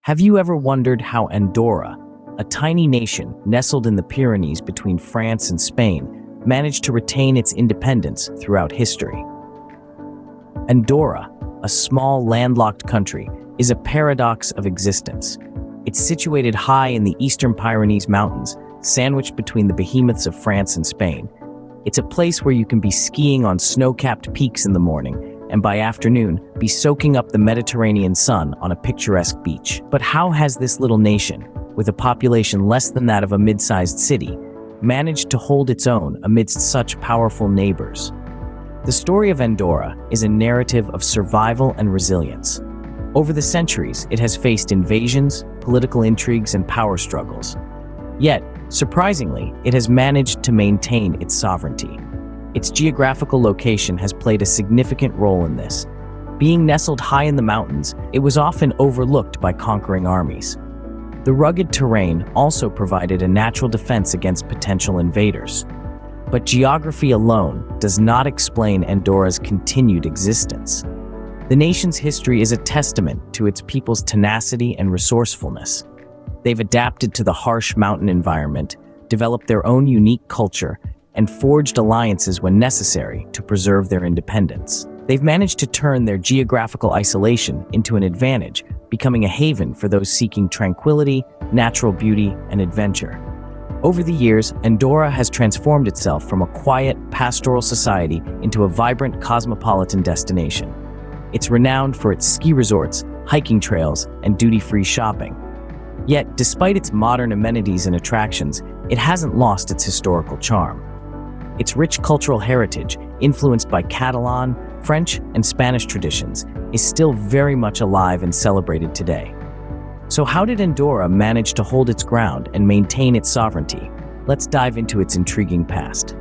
Have you ever wondered how Andorra, a tiny nation nestled in the Pyrenees between France and Spain, managed to retain its independence throughout history? Andorra, a small landlocked country, is a paradox of existence. It's situated high in the eastern Pyrenees Mountains, sandwiched between the behemoths of France and Spain. It's a place where you can be skiing on snow-capped peaks in the morning, and by afternoon, be soaking up the Mediterranean sun on a picturesque beach. But how has this little nation, with a population less than that of a mid-sized city, managed to hold its own amidst such powerful neighbors? The story of Andorra is a narrative of survival and resilience. Over the centuries, it has faced invasions, political intrigues, and power struggles. Yet, surprisingly, it has managed to maintain its sovereignty. Its geographical location has played a significant role in this. Being nestled high in the mountains, it was often overlooked by conquering armies. The rugged terrain also provided a natural defense against potential invaders. But geography alone does not explain Andorra's continued existence. The nation's history is a testament to its people's tenacity and resourcefulness. They've adapted to the harsh mountain environment, developed their own unique culture, and forged alliances when necessary to preserve their independence. They've managed to turn their geographical isolation into an advantage, becoming a haven for those seeking tranquility, natural beauty, and adventure. Over the years, Andorra has transformed itself from a quiet, pastoral society into a vibrant, cosmopolitan destination. It's renowned for its ski resorts, hiking trails, and duty-free shopping. Yet, despite its modern amenities and attractions, it hasn't lost its historical charm. Its rich cultural heritage, influenced by Catalan, French, and Spanish traditions, is still very much alive and celebrated today. So how did Andorra manage to hold its ground and maintain its sovereignty? Let's dive into its intriguing past.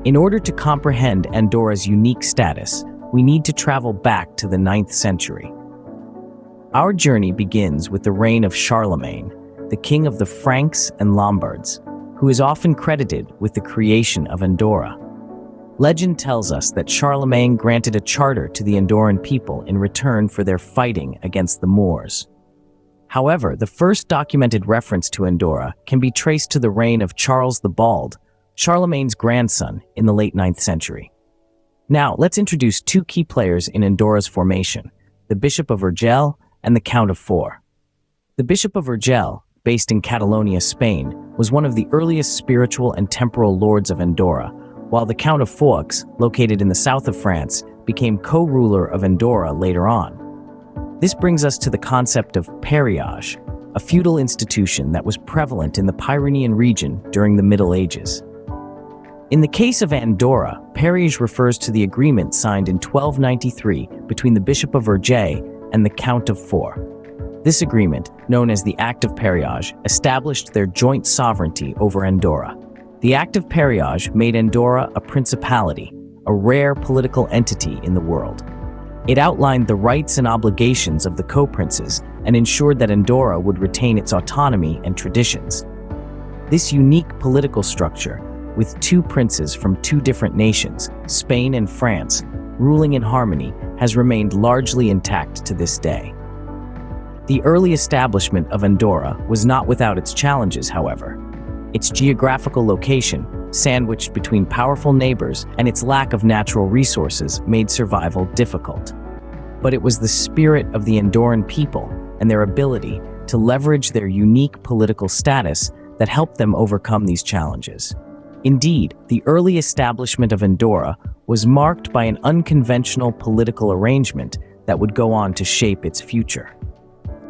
In order to comprehend Andorra's unique status, we need to travel back to the 9th century. Our journey begins with the reign of Charlemagne, the king of the Franks and Lombards, who is often credited with the creation of Andorra. Legend tells us that Charlemagne granted a charter to the Andorran people in return for their fighting against the Moors. However, the first documented reference to Andorra can be traced to the reign of Charles the Bald, Charlemagne's grandson, in the late 9th century. Now, let's introduce two key players in Andorra's formation, the Bishop of Urgell and the Count of Four. The Bishop of Urgell, based in Catalonia, Spain, was one of the earliest spiritual and temporal lords of Andorra, while the Count of Foix, located in the south of France, became co-ruler of Andorra later on. This brings us to the concept of peerage, a feudal institution that was prevalent in the Pyrenean region during the Middle Ages. In the case of Andorra, peerage refers to the agreement signed in 1293 between the Bishop of Urgell and the Count of Foix. This agreement, known as the Act of Peerage, established their joint sovereignty over Andorra. The Act of Peerage made Andorra a principality, a rare political entity in the world. It outlined the rights and obligations of the co-princes and ensured that Andorra would retain its autonomy and traditions. This unique political structure, with two princes from two different nations, Spain and France, ruling in harmony, has remained largely intact to this day. The early establishment of Andorra was not without its challenges, however. Its geographical location, sandwiched between powerful neighbors, and its lack of natural resources made survival difficult. But it was the spirit of the Andorran people and their ability to leverage their unique political status that helped them overcome these challenges. Indeed, the early establishment of Andorra was marked by an unconventional political arrangement that would go on to shape its future.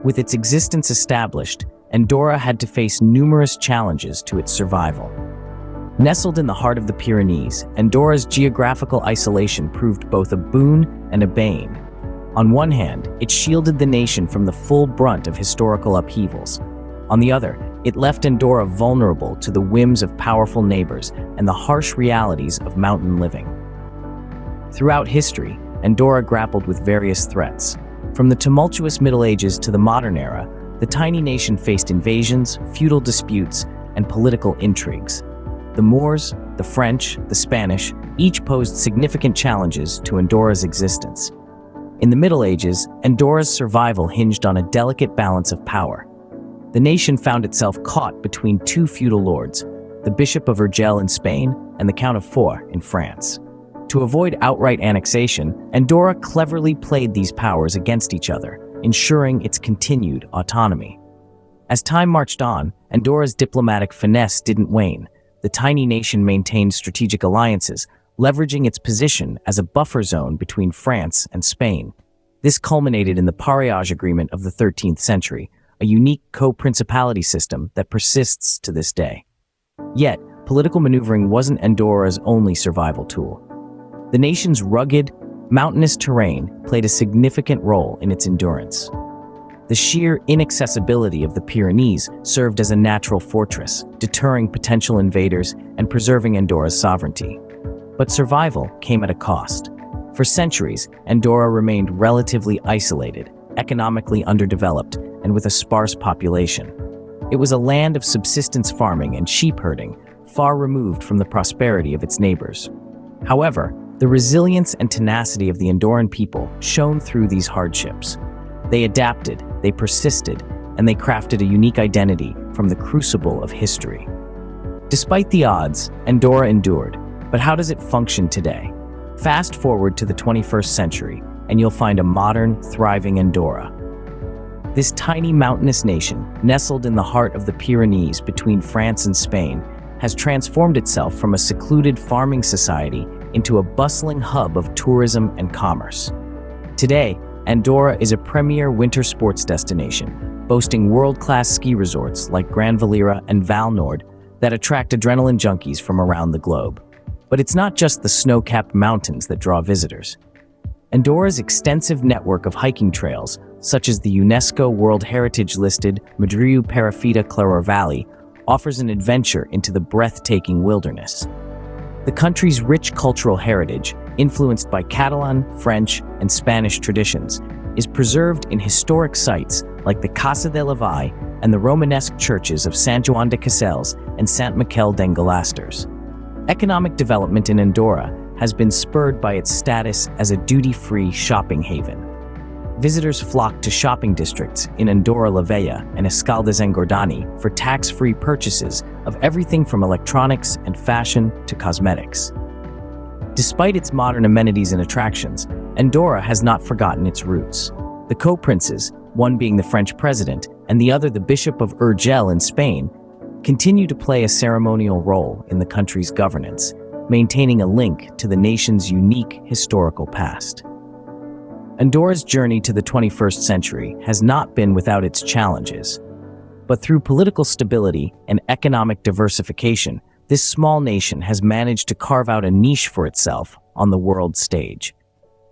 With its existence established, Andorra had to face numerous challenges to its survival. Nestled in the heart of the Pyrenees, Andorra's geographical isolation proved both a boon and a bane. On one hand, it shielded the nation from the full brunt of historical upheavals. On the other, it left Andorra vulnerable to the whims of powerful neighbors and the harsh realities of mountain living. Throughout history, Andorra grappled with various threats. From the tumultuous Middle Ages to the modern era, the tiny nation faced invasions, feudal disputes, and political intrigues. The Moors, the French, the Spanish, each posed significant challenges to Andorra's existence. In the Middle Ages, Andorra's survival hinged on a delicate balance of power. The nation found itself caught between two feudal lords, the Bishop of Urgell in Spain and the Count of Foix in France. To avoid outright annexation, Andorra cleverly played these powers against each other, ensuring its continued autonomy. As time marched on, Andorra's diplomatic finesse didn't wane. The tiny nation maintained strategic alliances, leveraging its position as a buffer zone between France and Spain. This culminated in the Pyrenees Agreement of the 13th century, a unique co-principality system that persists to this day. Yet, political maneuvering wasn't Andorra's only survival tool. The nation's rugged, mountainous terrain played a significant role in its endurance. The sheer inaccessibility of the Pyrenees served as a natural fortress, deterring potential invaders and preserving Andorra's sovereignty. But survival came at a cost. For centuries, Andorra remained relatively isolated, economically underdeveloped, and with a sparse population. It was a land of subsistence farming and sheep herding, far removed from the prosperity of its neighbors. However, the resilience and tenacity of the Andorran people shone through these hardships. They adapted, they persisted, and they crafted a unique identity from the crucible of history. Despite the odds, Andorra endured. But how does it function today? Fast forward to the 21st century, and you'll find a modern, thriving Andorra. This tiny mountainous nation, nestled in the heart of the Pyrenees between France and Spain, has transformed itself from a secluded farming society into a bustling hub of tourism and commerce. Today, Andorra is a premier winter sports destination, boasting world-class ski resorts like Gran Valira and Val Nord that attract adrenaline junkies from around the globe. But it's not just the snow-capped mountains that draw visitors. Andorra's extensive network of hiking trails, such as the UNESCO World Heritage-listed Madriu Perafita Claror Valley, offers an adventure into the breathtaking wilderness. The country's rich cultural heritage, influenced by Catalan, French, and Spanish traditions, is preserved in historic sites like the Casa de la Vall and the Romanesque churches of Sant Joan de Caselles and Sant Miquel d'en Economic development in Andorra has been spurred by its status as a duty-free shopping haven. Visitors flock to shopping districts in Andorra la Vella and Escaldes-Engordany for tax-free purchases of everything from electronics and fashion to cosmetics. Despite its modern amenities and attractions, Andorra has not forgotten its roots. The co-princes, one being the French president and the other the Bishop of Urgell in Spain, continue to play a ceremonial role in the country's governance, maintaining a link to the nation's unique historical past. Andorra's journey to the 21st century has not been without its challenges. But through political stability and economic diversification, this small nation has managed to carve out a niche for itself on the world stage.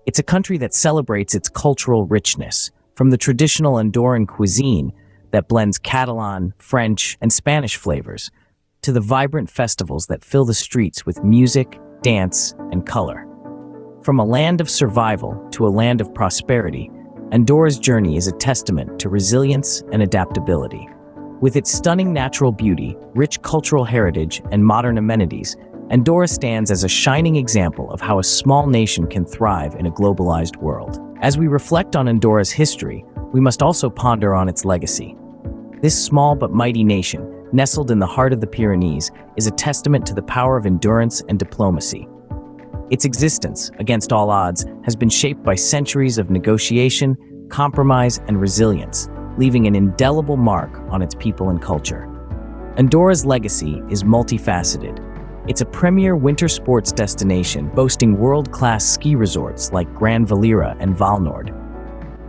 It's a country that celebrates its cultural richness, from the traditional Andorran cuisine that blends Catalan, French, and Spanish flavors, to the vibrant festivals that fill the streets with music, dance, and color. From a land of survival to a land of prosperity, Andorra's journey is a testament to resilience and adaptability. With its stunning natural beauty, rich cultural heritage, and modern amenities, Andorra stands as a shining example of how a small nation can thrive in a globalized world. As we reflect on Andorra's history, we must also ponder on its legacy. This small but mighty nation, nestled in the heart of the Pyrenees, is a testament to the power of endurance and diplomacy. Its existence, against all odds, has been shaped by centuries of negotiation, compromise, and resilience, leaving an indelible mark on its people and culture. Andorra's legacy is multifaceted. It's a premier winter sports destination boasting world-class ski resorts like Gran Valira and Val Nord.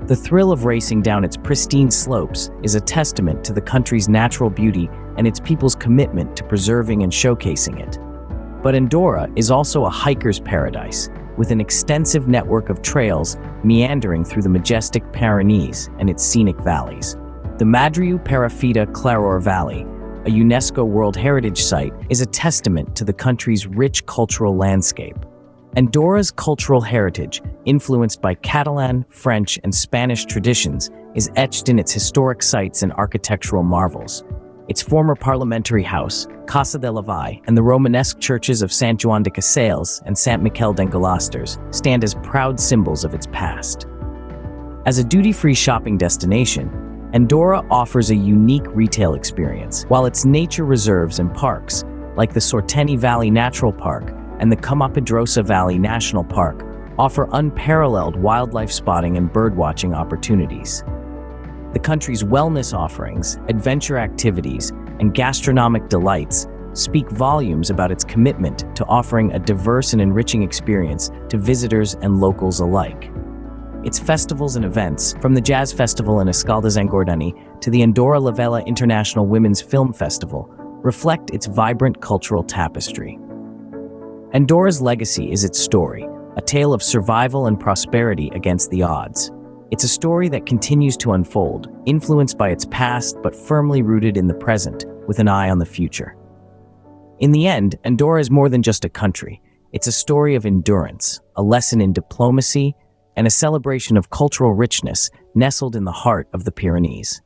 The thrill of racing down its pristine slopes is a testament to the country's natural beauty and its people's commitment to preserving and showcasing it. But Andorra is also a hiker's paradise, with an extensive network of trails meandering through the majestic Pyrenees and its scenic valleys. The Madriu Perafita Claror Valley, a UNESCO World Heritage Site, is a testament to the country's rich cultural landscape. Andorra's cultural heritage, influenced by Catalan, French, and Spanish traditions, is etched in its historic sites and architectural marvels. Its former parliamentary house, Casa de la Vall, and the Romanesque churches of Sant Joan de Caselles and Sant Miquel d'en stand as proud symbols of its past. As a duty-free shopping destination, Andorra offers a unique retail experience, while its nature reserves and parks, like the Sorteni Valley Natural Park and the Camapidrosa Valley National Park, offer unparalleled wildlife spotting and birdwatching opportunities. The country's wellness offerings, adventure activities, and gastronomic delights speak volumes about its commitment to offering a diverse and enriching experience to visitors and locals alike. Its festivals and events, from the Jazz Festival in Escaldes-Engordany to the Andorra La Vella International Women's Film Festival, reflect its vibrant cultural tapestry. Andorra's legacy is its story, a tale of survival and prosperity against the odds. It's a story that continues to unfold, influenced by its past but firmly rooted in the present, with an eye on the future. In the end, Andorra is more than just a country. It's a story of endurance, a lesson in diplomacy, and a celebration of cultural richness nestled in the heart of the Pyrenees.